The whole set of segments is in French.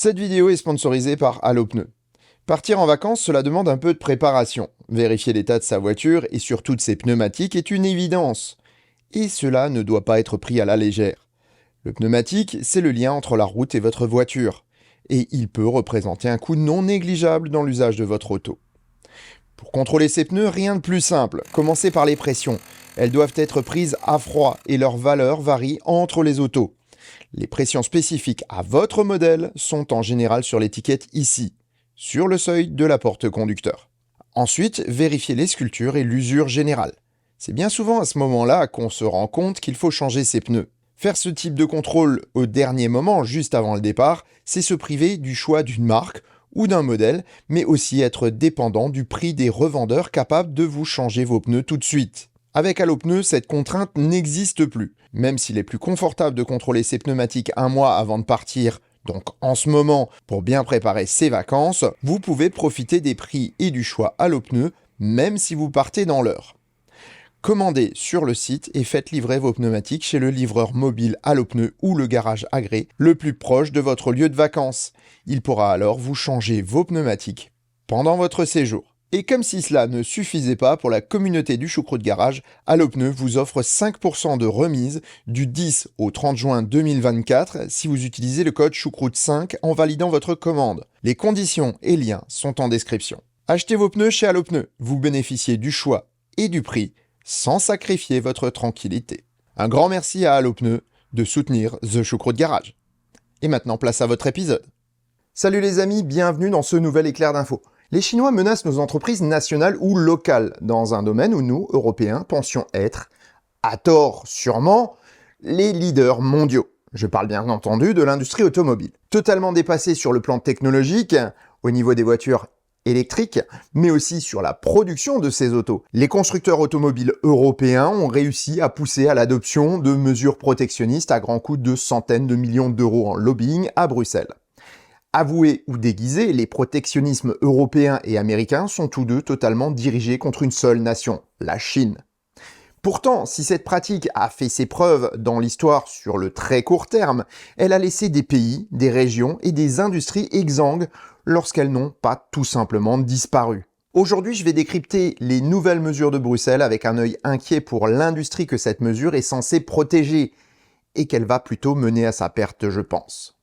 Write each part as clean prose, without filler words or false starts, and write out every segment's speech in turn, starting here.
Cette vidéo est sponsorisée par Allopneus. Partir en vacances, cela demande un peu de préparation. Vérifier l'état de sa voiture et surtout de ses pneumatiques est une évidence. Et cela ne doit pas être pris à la légère. Le pneumatique, c'est le lien entre la route et votre voiture. Et il peut représenter un coût non négligeable dans l'usage de votre auto. Pour contrôler ces pneus, rien de plus simple. Commencez par les pressions. Elles doivent être prises à froid et leur valeur varie entre les autos. Les pressions spécifiques à votre modèle sont en général sur l'étiquette ici, sur le seuil de la porte conducteur. Ensuite, vérifiez les sculptures et l'usure générale. C'est bien souvent à ce moment-là qu'on se rend compte qu'il faut changer ses pneus. Faire ce type de contrôle au dernier moment, juste avant le départ, c'est se priver du choix d'une marque ou d'un modèle, mais aussi être dépendant du prix des revendeurs capables de vous changer vos pneus tout de suite. Avec Allopneus, cette contrainte n'existe plus. Même s'il est plus confortable de contrôler ses pneumatiques un mois avant de partir, donc en ce moment, pour bien préparer ses vacances, vous pouvez profiter des prix et du choix Allopneus, même si vous partez dans l'heure. Commandez sur le site et faites livrer vos pneumatiques chez le livreur mobile Allopneus ou le garage agréé le plus proche de votre lieu de vacances. Il pourra alors vous changer vos pneumatiques pendant votre séjour. Et comme si cela ne suffisait pas pour la communauté du choucroute garage, Allopneus vous offre 5% de remise du 10 au 30 juin 2024 si vous utilisez le code choucroute5 en validant votre commande. Les conditions et liens sont en description. Achetez vos pneus chez Allopneus, vous bénéficiez du choix et du prix sans sacrifier votre tranquillité. Un grand merci à Allopneus de soutenir The Choucroute Garage. Et maintenant, place à votre épisode. Salut les amis, bienvenue dans ce nouvel éclair d'infos. Les Chinois menacent nos entreprises nationales ou locales, dans un domaine où nous, Européens, pensions être, à tort sûrement, les leaders mondiaux. Je parle bien entendu de l'industrie automobile. Totalement dépassée sur le plan technologique, au niveau des voitures électriques, mais aussi sur la production de ces autos. Les constructeurs automobiles européens ont réussi à pousser à l'adoption de mesures protectionnistes à grands coûts de centaines de millions d'euros en lobbying à Bruxelles. Avoués ou déguisés, les protectionnismes européens et américains sont tous deux totalement dirigés contre une seule nation, la Chine. Pourtant, si cette pratique a fait ses preuves dans l'histoire sur le très court terme, elle a laissé des pays, des régions et des industries exsangues lorsqu'elles n'ont pas tout simplement disparu. Aujourd'hui, je vais décrypter les nouvelles mesures de Bruxelles avec un œil inquiet pour l'industrie que cette mesure est censée protéger et qu'elle va plutôt mener à sa perte, je pense.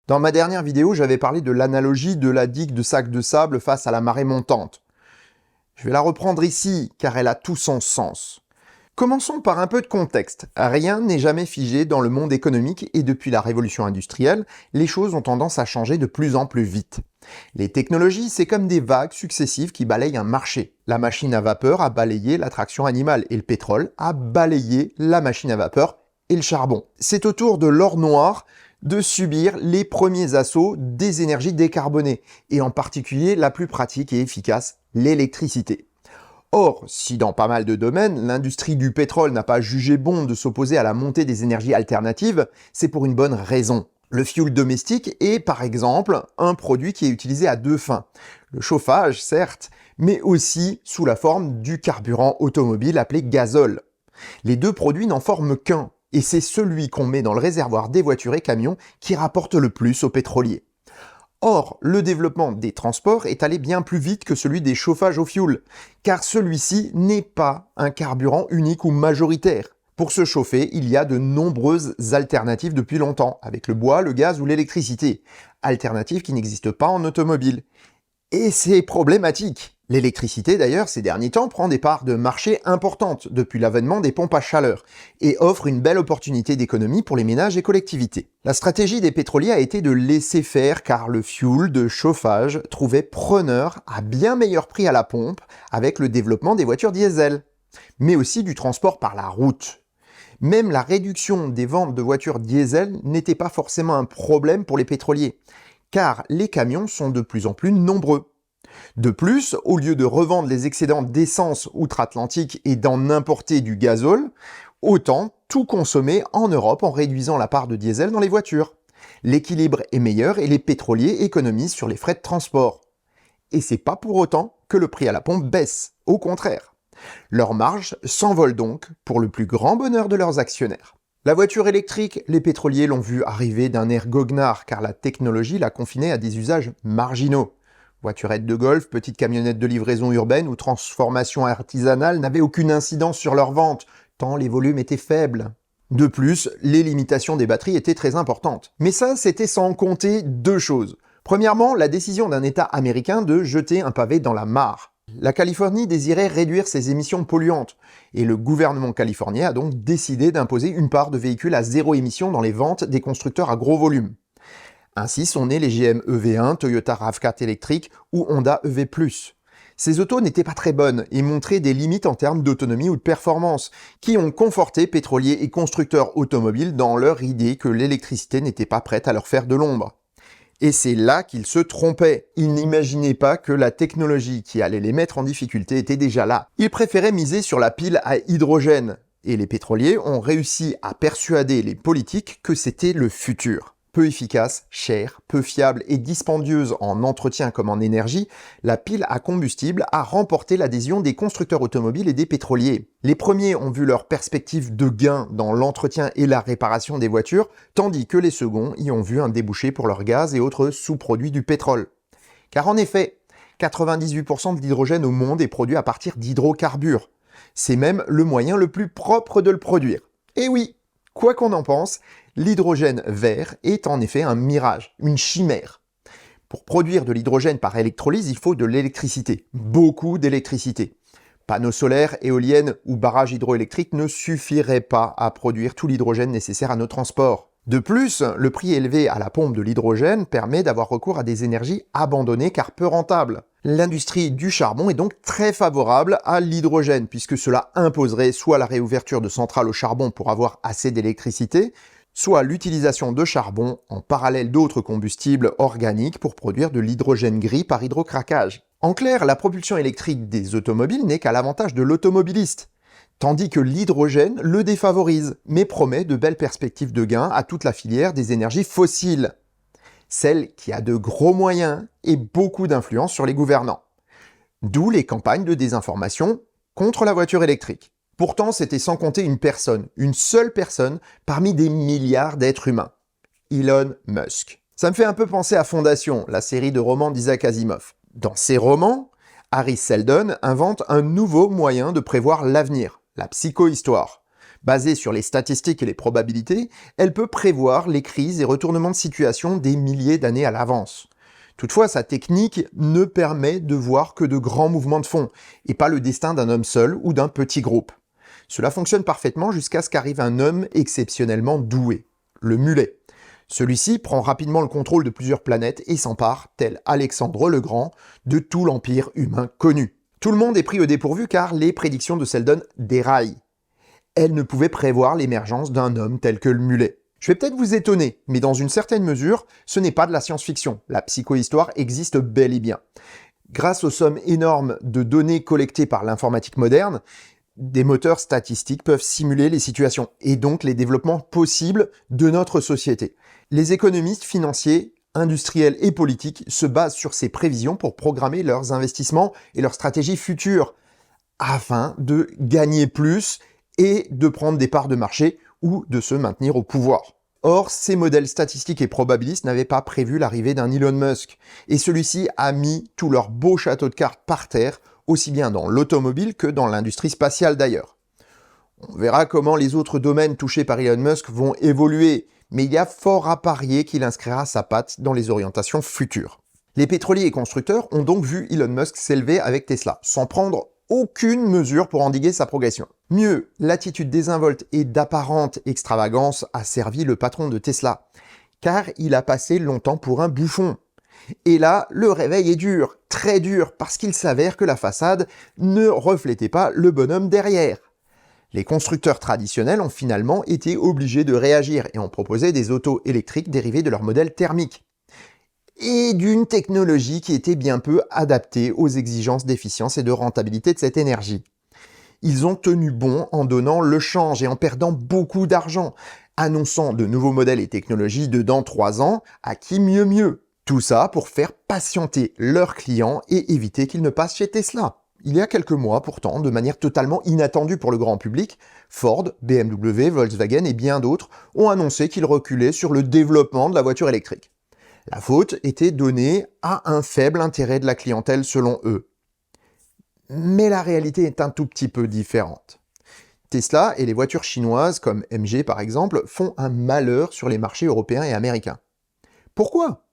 Dans ma dernière vidéo, j'avais parlé de l'analogie de la digue de sac de sable face à la marée montante. Je vais la reprendre ici, car elle a tout son sens. Commençons par un peu de contexte. Rien n'est jamais figé dans le monde économique et depuis la révolution industrielle, les choses ont tendance à changer de plus en plus vite. Les technologies, c'est comme des vagues successives qui balayent un marché. La machine à vapeur a balayé la traction animale et le pétrole a balayé la machine à vapeur et le charbon. C'est au tour de l'or noir de subir les premiers assauts des énergies décarbonées, et en particulier la plus pratique et efficace, l'électricité. Or, si dans pas mal de domaines, l'industrie du pétrole n'a pas jugé bon de s'opposer à la montée des énergies alternatives, c'est pour une bonne raison. Le fioul domestique est, par exemple, un produit qui est utilisé à deux fins. Le chauffage, certes, mais aussi sous la forme du carburant automobile appelé gazole. Les deux produits n'en forment qu'un. Et c'est celui qu'on met dans le réservoir des voitures et camions qui rapporte le plus aux pétroliers. Or, le développement des transports est allé bien plus vite que celui des chauffages au fioul, car celui-ci n'est pas un carburant unique ou majoritaire. Pour se chauffer, il y a de nombreuses alternatives depuis longtemps, avec le bois, le gaz ou l'électricité. Alternatives qui n'existent pas en automobile. Et c'est problématique. L'électricité, d'ailleurs, ces derniers temps, prend des parts de marché importantes depuis l'avènement des pompes à chaleur et offre une belle opportunité d'économie pour les ménages et collectivités. La stratégie des pétroliers a été de laisser faire car le fioul de chauffage trouvait preneur à bien meilleur prix à la pompe avec le développement des voitures diesel, mais aussi du transport par la route. Même la réduction des ventes de voitures diesel n'était pas forcément un problème pour les pétroliers, car les camions sont de plus en plus nombreux. De plus, au lieu de revendre les excédents d'essence outre-Atlantique et d'en importer du gazole, autant tout consommer en Europe en réduisant la part de diesel dans les voitures. L'équilibre est meilleur et les pétroliers économisent sur les frais de transport. Et c'est pas pour autant que le prix à la pompe baisse, au contraire. Leurs marges s'envolent donc pour le plus grand bonheur de leurs actionnaires. La voiture électrique, les pétroliers l'ont vue arriver d'un air goguenard car la technologie l'a confinée à des usages marginaux. Voiturettes de golf, petites camionnettes de livraison urbaine ou transformation artisanale n'avaient aucune incidence sur leur vente, tant les volumes étaient faibles. De plus, les limitations des batteries étaient très importantes. Mais ça, c'était sans compter deux choses. Premièrement, la décision d'un État américain de jeter un pavé dans la mare. La Californie désirait réduire ses émissions polluantes, et le gouvernement californien a donc décidé d'imposer une part de véhicules à zéro émission dans les ventes des constructeurs à gros volume. Ainsi sont nés les GM EV1, Toyota RAV4 électrique ou Honda EV+. Ces autos n'étaient pas très bonnes et montraient des limites en termes d'autonomie ou de performance, qui ont conforté pétroliers et constructeurs automobiles dans leur idée que l'électricité n'était pas prête à leur faire de l'ombre. Et c'est là qu'ils se trompaient. Ils n'imaginaient pas que la technologie qui allait les mettre en difficulté était déjà là. Ils préféraient miser sur la pile à hydrogène. Et les pétroliers ont réussi à persuader les politiques que c'était le futur. Peu efficace, chère, peu fiable et dispendieuse en entretien comme en énergie, la pile à combustible a remporté l'adhésion des constructeurs automobiles et des pétroliers. Les premiers ont vu leur perspective de gain dans l'entretien et la réparation des voitures, tandis que les seconds y ont vu un débouché pour leur gaz et autres sous-produits du pétrole. Car en effet, 98% de l'hydrogène au monde est produit à partir d'hydrocarbures. C'est même le moyen le plus propre de le produire. Et oui, quoi qu'on en pense, l'hydrogène vert est en effet un mirage, une chimère. Pour produire de l'hydrogène par électrolyse, il faut de l'électricité, beaucoup d'électricité. Panneaux solaires, éoliennes ou barrages hydroélectriques ne suffiraient pas à produire tout l'hydrogène nécessaire à nos transports. De plus, le prix élevé à la pompe de l'hydrogène permet d'avoir recours à des énergies abandonnées car peu rentables. L'industrie du charbon est donc très favorable à l'hydrogène puisque cela imposerait soit la réouverture de centrales au charbon pour avoir assez d'électricité, soit l'utilisation de charbon en parallèle d'autres combustibles organiques pour produire de l'hydrogène gris par hydrocraquage. En clair, la propulsion électrique des automobiles n'est qu'à l'avantage de l'automobiliste, tandis que l'hydrogène le défavorise, mais promet de belles perspectives de gain à toute la filière des énergies fossiles, celle qui a de gros moyens et beaucoup d'influence sur les gouvernants. D'où les campagnes de désinformation contre la voiture électrique. Pourtant, c'était sans compter une seule personne parmi des milliards d'êtres humains. Elon Musk. Ça me fait un peu penser à Fondation, la série de romans d'Isaac Asimov. Dans ces romans, Hari Seldon invente un nouveau moyen de prévoir l'avenir, la psychohistoire. Basée sur les statistiques et les probabilités, elle peut prévoir les crises et retournements de situation des milliers d'années à l'avance. Toutefois, sa technique ne permet de voir que de grands mouvements de fond, et pas le destin d'un homme seul ou d'un petit groupe. Cela fonctionne parfaitement jusqu'à ce qu'arrive un homme exceptionnellement doué, le mulet. Celui-ci prend rapidement le contrôle de plusieurs planètes et s'empare, tel Alexandre le Grand, de tout l'empire humain connu. Tout le monde est pris au dépourvu car les prédictions de Seldon déraillent. Elle ne pouvait prévoir l'émergence d'un homme tel que le mulet. Je vais peut-être vous étonner, mais dans une certaine mesure, ce n'est pas de la science-fiction. La psychohistoire existe bel et bien. Grâce aux sommes énormes de données collectées par l'informatique moderne, des moteurs statistiques peuvent simuler les situations et donc les développements possibles de notre société. Les économistes financiers, industriels et politiques se basent sur ces prévisions pour programmer leurs investissements et leurs stratégies futures afin de gagner plus et de prendre des parts de marché ou de se maintenir au pouvoir. Or, ces modèles statistiques et probabilistes n'avaient pas prévu l'arrivée d'un Elon Musk, et celui-ci a mis tout leur beau château de cartes par terre, aussi bien dans l'automobile que dans l'industrie spatiale d'ailleurs. On verra comment les autres domaines touchés par Elon Musk vont évoluer, mais il y a fort à parier qu'il inscrira sa patte dans les orientations futures. Les pétroliers et constructeurs ont donc vu Elon Musk s'élever avec Tesla, sans prendre aucune mesure pour endiguer sa progression. Mieux, l'attitude désinvolte et d'apparente extravagance a servi le patron de Tesla, car il a passé longtemps pour un bouffon. Et là, le réveil est dur, très dur, parce qu'il s'avère que la façade ne reflétait pas le bonhomme derrière. Les constructeurs traditionnels ont finalement été obligés de réagir et ont proposé des autos électriques dérivées de leur modèle thermique. Et d'une technologie qui était bien peu adaptée aux exigences d'efficience et de rentabilité de cette énergie. Ils ont tenu bon en donnant le change et en perdant beaucoup d'argent, annonçant de nouveaux modèles et technologies de dans 3 ans, à qui mieux. Tout ça pour faire patienter leurs clients et éviter qu'ils ne passent chez Tesla. Il y a quelques mois pourtant, de manière totalement inattendue pour le grand public, Ford, BMW, Volkswagen et bien d'autres ont annoncé qu'ils reculaient sur le développement de la voiture électrique. La faute était donnée à un faible intérêt de la clientèle selon eux. Mais la réalité est un tout petit peu différente. Tesla et les voitures chinoises comme MG par exemple font un malheur sur les marchés européens et américains. Pourquoi ?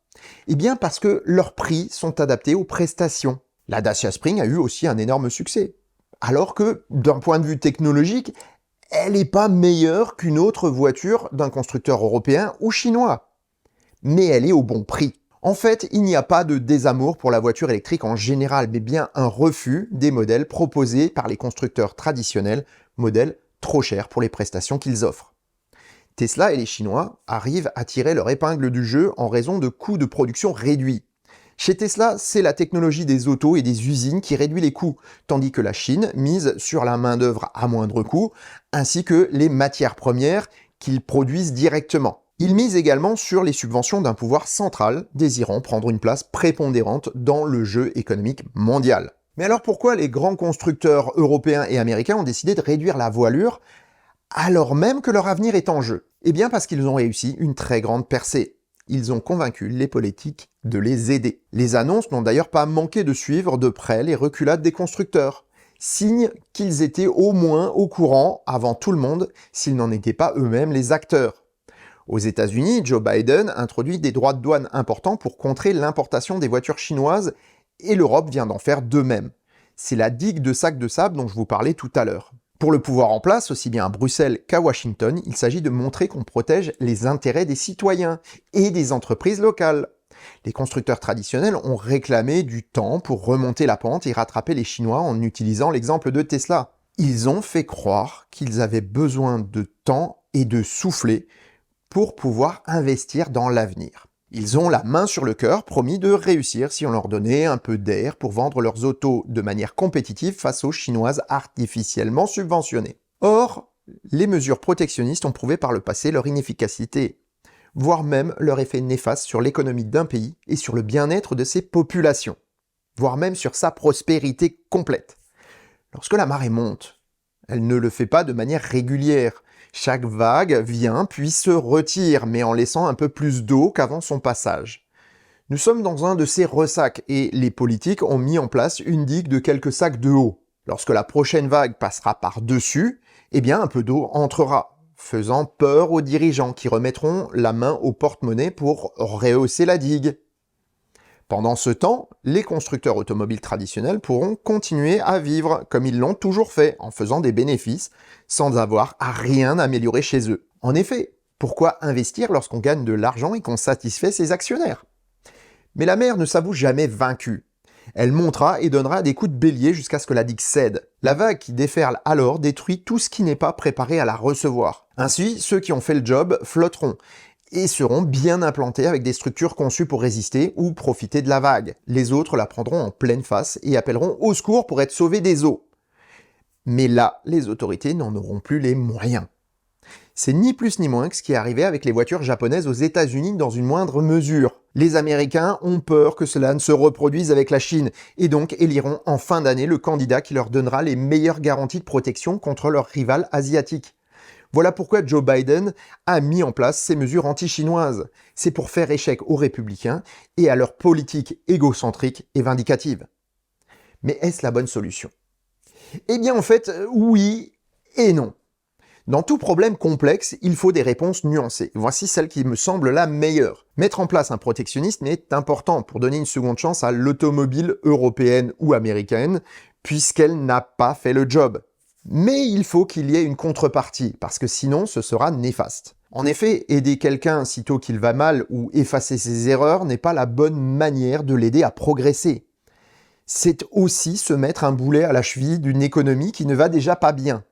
Eh bien parce que leurs prix sont adaptés aux prestations. La Dacia Spring a eu aussi un énorme succès. Alors que, d'un point de vue technologique, elle n'est pas meilleure qu'une autre voiture d'un constructeur européen ou chinois. Mais elle est au bon prix. En fait, il n'y a pas de désamour pour la voiture électrique en général, mais bien un refus des modèles proposés par les constructeurs traditionnels, modèles trop chers pour les prestations qu'ils offrent. Tesla et les Chinois arrivent à tirer leur épingle du jeu en raison de coûts de production réduits. Chez Tesla, c'est la technologie des autos et des usines qui réduit les coûts, tandis que la Chine mise sur la main-d'œuvre à moindre coût, ainsi que les matières premières qu'ils produisent directement. Ils misent également sur les subventions d'un pouvoir central désirant prendre une place prépondérante dans le jeu économique mondial. Mais alors pourquoi les grands constructeurs européens et américains ont décidé de réduire la voilure alors même que leur avenir est en jeu? Eh bien parce qu'ils ont réussi une très grande percée. Ils ont convaincu les politiques de les aider. Les annonces n'ont d'ailleurs pas manqué de suivre de près les reculades des constructeurs, signe qu'ils étaient au moins au courant, avant tout le monde, s'ils n'en étaient pas eux-mêmes les acteurs. Aux États-Unis, Joe Biden introduit des droits de douane importants pour contrer l'importation des voitures chinoises, et l'Europe vient d'en faire de même. C'est la digue de sac de sable dont je vous parlais tout à l'heure. Pour le pouvoir en place, aussi bien à Bruxelles qu'à Washington, il s'agit de montrer qu'on protège les intérêts des citoyens et des entreprises locales. Les constructeurs traditionnels ont réclamé du temps pour remonter la pente et rattraper les Chinois en utilisant l'exemple de Tesla. Ils ont fait croire qu'ils avaient besoin de temps et de souffler pour pouvoir investir dans l'avenir. Ils ont la main sur le cœur, promis de réussir si on leur donnait un peu d'air pour vendre leurs autos de manière compétitive face aux chinoises artificiellement subventionnées. Or, les mesures protectionnistes ont prouvé par le passé leur inefficacité, voire même leur effet néfaste sur l'économie d'un pays et sur le bien-être de ses populations, voire même sur sa prospérité complète. Lorsque la marée monte, elle ne le fait pas de manière régulière. Chaque vague vient puis se retire, mais en laissant un peu plus d'eau qu'avant son passage. Nous sommes dans un de ces ressacs, et les politiques ont mis en place une digue de quelques sacs de eau. Lorsque la prochaine vague passera par-dessus, eh bien un peu d'eau entrera, faisant peur aux dirigeants qui remettront la main au porte-monnaie pour rehausser la digue. Pendant ce temps, les constructeurs automobiles traditionnels pourront continuer à vivre comme ils l'ont toujours fait, en faisant des bénéfices, sans avoir à rien améliorer chez eux. En effet, pourquoi investir lorsqu'on gagne de l'argent et qu'on satisfait ses actionnaires? Mais la mer ne s'avoue jamais vaincue. Elle montera et donnera des coups de bélier jusqu'à ce que la digue cède. La vague qui déferle alors détruit tout ce qui n'est pas préparé à la recevoir. Ainsi, ceux qui ont fait le job flotteront, et seront bien implantés avec des structures conçues pour résister ou profiter de la vague. Les autres la prendront en pleine face et appelleront au secours pour être sauvés des eaux. Mais là, les autorités n'en auront plus les moyens. C'est ni plus ni moins que ce qui est arrivé avec les voitures japonaises aux États-Unis dans une moindre mesure. Les Américains ont peur que cela ne se reproduise avec la Chine, et donc éliront en fin d'année le candidat qui leur donnera les meilleures garanties de protection contre leurs rivales asiatiques. Voilà pourquoi Joe Biden a mis en place ces mesures anti-chinoises. C'est pour faire échec aux républicains et à leur politique égocentrique et vindicative. Mais est-ce la bonne solution? Eh bien en fait, oui et non. Dans tout problème complexe, il faut des réponses nuancées. Voici celle qui me semble la meilleure. Mettre en place un protectionnisme est important pour donner une seconde chance à l'automobile européenne ou américaine, puisqu'elle n'a pas fait le job. Mais il faut qu'il y ait une contrepartie, parce que sinon ce sera néfaste. En effet, aider quelqu'un sitôt qu'il va mal ou effacer ses erreurs n'est pas la bonne manière de l'aider à progresser. C'est aussi se mettre un boulet à la cheville d'une économie qui ne va déjà pas bien.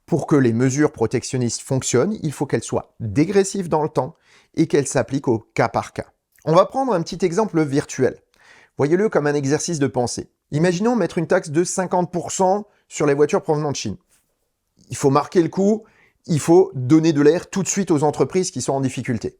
Pour que les mesures protectionnistes fonctionnent, il faut qu'elles soient dégressives dans le temps et qu'elles s'appliquent au cas par cas. On va prendre un petit exemple virtuel. Voyez-le comme un exercice de pensée. Imaginons mettre une taxe de 50% sur les voitures provenant de Chine. Il faut marquer le coup, il faut donner de l'air tout de suite aux entreprises qui sont en difficulté.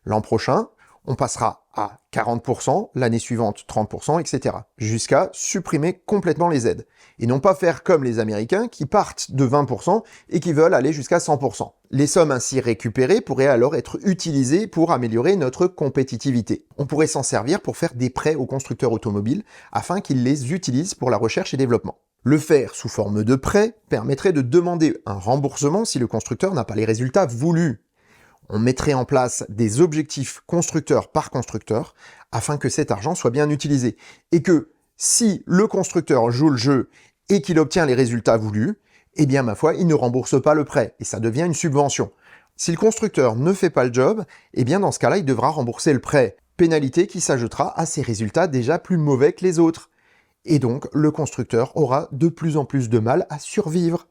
L'an prochain, On passera à 40%, l'année suivante 30%, etc. jusqu'à supprimer complètement les aides. Et non pas faire comme les Américains qui partent de 20% et qui veulent aller jusqu'à 100%. Les sommes ainsi récupérées pourraient alors être utilisées pour améliorer notre compétitivité. On pourrait s'en servir pour faire des prêts aux constructeurs automobiles afin qu'ils les utilisent pour la recherche et développement. Le faire sous forme de prêt permettrait de demander un remboursement si le constructeur n'a pas les résultats voulus. On mettrait en place des objectifs constructeur par constructeur afin que cet argent soit bien utilisé. Et que si le constructeur joue le jeu et qu'il obtient les résultats voulus, eh bien ma foi, il ne rembourse pas le prêt et ça devient une subvention. Si le constructeur ne fait pas le job, eh bien dans ce cas-là, il devra rembourser le prêt. Pénalité qui s'ajoutera à ses résultats déjà plus mauvais que les autres. Et donc, le constructeur aura de plus en plus de mal à survivre.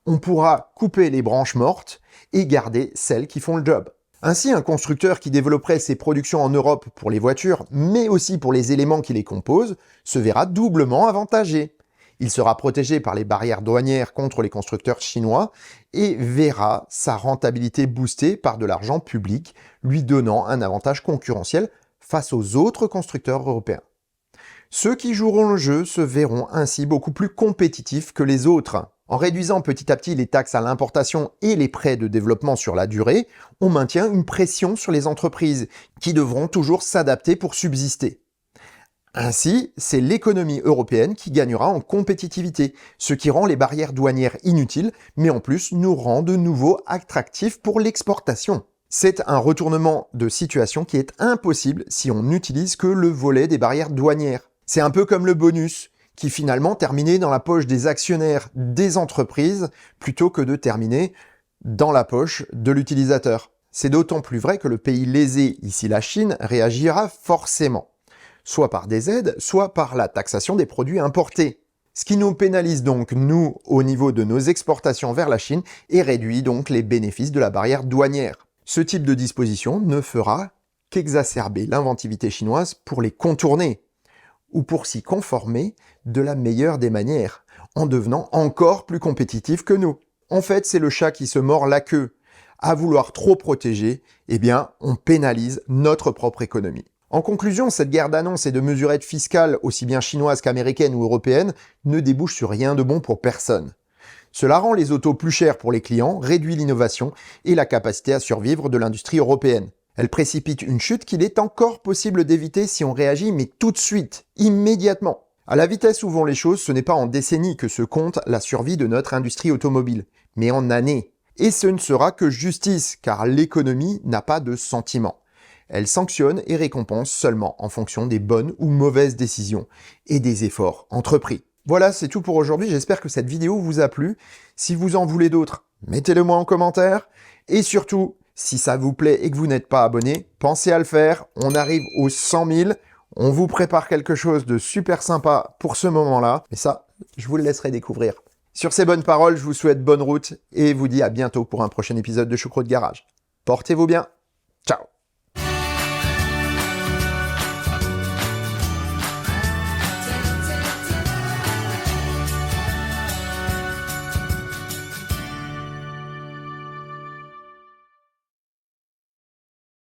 On pourra couper les branches mortes et garder celles qui font le job. Ainsi, un constructeur qui développerait ses productions en Europe pour les voitures, mais aussi pour les éléments qui les composent, se verra doublement avantagé. Il sera protégé par les barrières douanières contre les constructeurs chinois et verra sa rentabilité boostée par de l'argent public, lui donnant un avantage concurrentiel face aux autres constructeurs européens. Ceux qui joueront le jeu se verront ainsi beaucoup plus compétitifs que les autres. En réduisant petit à petit les taxes à l'importation et les prêts de développement sur la durée, on maintient une pression sur les entreprises, qui devront toujours s'adapter pour subsister. Ainsi, c'est l'économie européenne qui gagnera en compétitivité, ce qui rend les barrières douanières inutiles, mais en plus nous rend de nouveau attractifs pour l'exportation. C'est un retournement de situation qui est impossible si on n'utilise que le volet des barrières douanières. C'est un peu comme le bonus, qui finalement terminait dans la poche des actionnaires des entreprises plutôt que de terminer dans la poche de l'utilisateur. C'est d'autant plus vrai que le pays lésé, ici la Chine, réagira forcément, soit par des aides, soit par la taxation des produits importés. Ce qui nous pénalise donc, nous, au niveau de nos exportations vers la Chine, et réduit donc les bénéfices de la barrière douanière. Ce type de disposition ne fera qu'exacerber l'inventivité chinoise pour les contourner, ou pour s'y conformer de la meilleure des manières, en devenant encore plus compétitif que nous. En fait, c'est le chat qui se mord la queue. À vouloir trop protéger, eh bien, on pénalise notre propre économie. En conclusion, cette guerre d'annonces et de mesurettes fiscales, aussi bien chinoises qu'américaines ou européennes, ne débouche sur rien de bon pour personne. Cela rend les autos plus chères pour les clients, réduit l'innovation et la capacité à survivre de l'industrie européenne. Elle précipite une chute qu'il est encore possible d'éviter si on réagit, mais tout de suite, immédiatement. À la vitesse où vont les choses, ce n'est pas en décennies que se compte la survie de notre industrie automobile, mais en années. Et ce ne sera que justice, car l'économie n'a pas de sentiment. Elle sanctionne et récompense seulement en fonction des bonnes ou mauvaises décisions et des efforts entrepris. Voilà, c'est tout pour aujourd'hui, j'espère que cette vidéo vous a plu. Si vous en voulez d'autres, mettez-le moi en commentaire. Et surtout, si ça vous plaît et que vous n'êtes pas abonné, pensez à le faire. On arrive aux 100 000. On vous prépare quelque chose de super sympa pour ce moment-là. Mais ça, je vous le laisserai découvrir. Sur ces bonnes paroles, je vous souhaite bonne route et vous dis à bientôt pour un prochain épisode de Choucroute Garage. Portez-vous bien. Ciao.